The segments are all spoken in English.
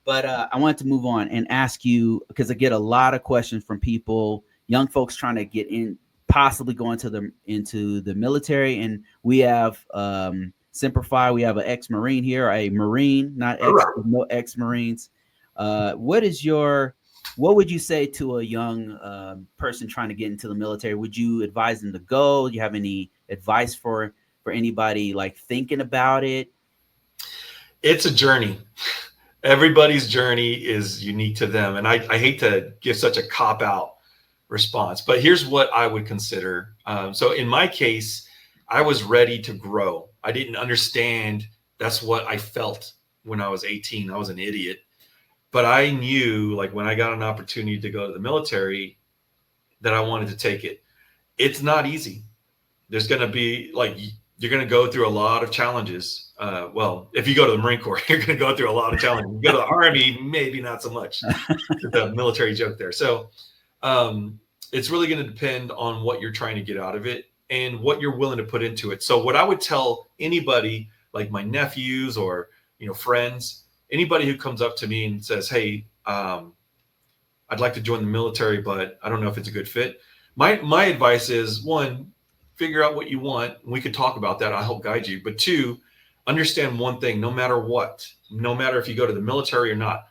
But I wanted to move on and ask you, because I get a lot of questions from people, young folks trying to get in, possibly go into the military. And we have Simplify. We have an ex-marine here, a marine, not All ex, right. no ex-marines. What is your what would you say to a young person trying to get into the military? Would you advise them to go? Do you have any advice for anybody like thinking about it? It's a journey. Everybody's journey is unique to them. And I hate to give such a cop out response, but here's what I would consider. So in my case, I was ready to grow. I didn't understand that's what I felt when I was 18. I was an idiot. But I knew, like, when I got an opportunity to go to the military, that I wanted to take it. It's not easy. There's going to be, like, you're going to go through a lot of challenges. Well, if you go to the Marine Corps, you're going to go through a lot of challenges. You go to the Army, maybe not so much. The military joke there. So um, it's really going to depend on what you're trying to get out of it and what you're willing to put into it. So what I would tell anybody, like my nephews or friends, anybody who comes up to me and says, "Hey, I'd like to join the military, but I don't know if it's a good fit." My advice is, one, figure out what you want. We could talk about that. I'll help guide you. But two, understand one thing: no matter what, no matter if you go to the military or not,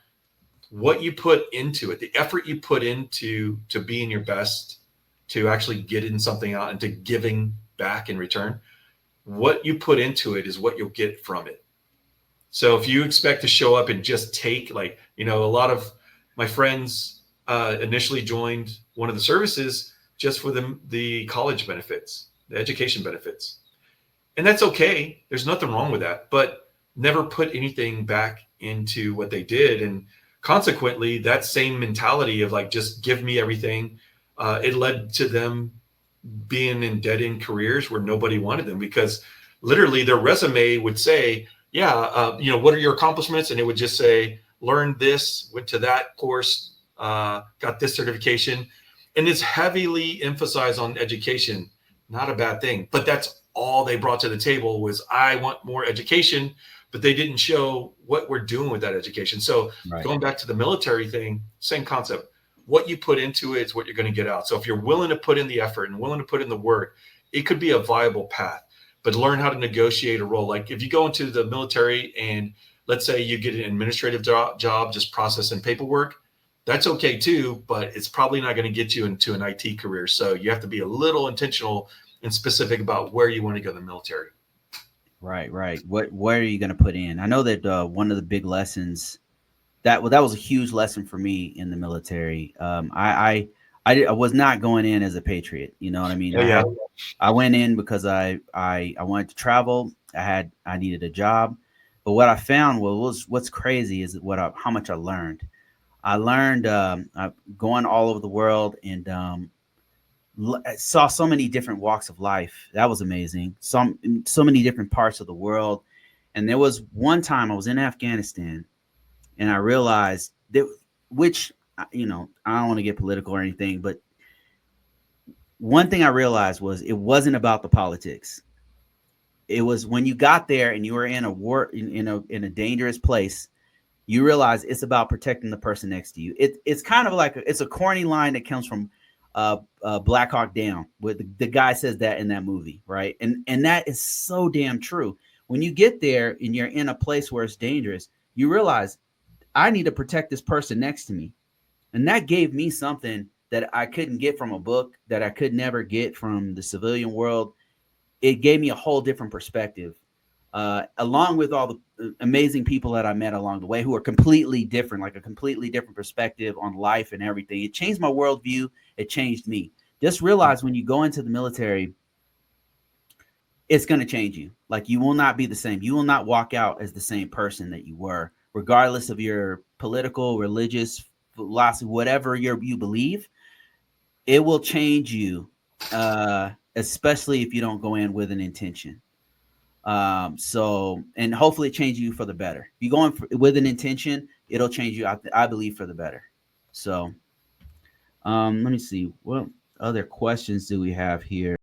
what you put into it, the effort you put into to being your best, to actually getting something out and to giving back in return, what you put into it is what you'll get from it. So if you expect to show up and just take, like, a lot of my friends initially joined one of the services just for the college benefits, the education benefits. And that's okay. There's nothing wrong with that, but never put anything back into what they did. And consequently, that same mentality of, like, just give me everything, it led to them being in dead end careers where nobody wanted them, because literally their resume would say, yeah, what are your accomplishments? And it would just say, learned this, went to that course, got this certification. And it's heavily emphasized on education. Not a bad thing, but that's all they brought to the table was, I want more education, but they didn't show what we're doing with that education. So Right. going back to the military thing, same concept. What you put into it is what you're going to get out. So if you're willing to put in the effort and willing to put in the work, it could be a viable path. But learn how to negotiate a role. Like, if you go into the military and let's say you get an administrative job just processing paperwork, that's okay too, but it's probably not going to get you into an IT career. So you have to be a little intentional and specific about where you want to go in the military. Right, right. What are you going to put in? I know that one of the big lessons that was a huge lesson for me in the military. I was not going in as a patriot. You know what I mean? Yeah, yeah. I went in because I wanted to travel. I needed a job, but what I found was what's crazy is how much I learned. I learned going all over the world and I saw so many different walks of life. That was amazing. So many different parts of the world. And there was one time I was in Afghanistan, and I realized that, which I don't want to get political or anything, but one thing I realized was it wasn't about the politics. It was when you got there and you were in a war in a dangerous place, you realize it's about protecting the person next to you. It's kind of like it's a corny line that comes from Black Hawk Down, where the guy says that in that movie, right? And that is so damn true. When you get there and you're in a place where it's dangerous, you realize I need to protect this person next to me, and that gave me something that I couldn't get from a book, that I could never get from the civilian world. It gave me a whole different perspective, along with all the amazing people that I met along the way who are completely different, like a completely different perspective on life and everything. It changed my worldview. It changed me. Just realize when you go into the military, it's going to change you. Like, you will not be the same. You will not walk out as the same person that you were, regardless of your political, religious philosophy, whatever you believe. It will change you, especially if you don't go in with an intention. And hopefully change you for the better. If you go in with an intention, it'll change you, I believe, for the better. So let me see, what other questions do we have here?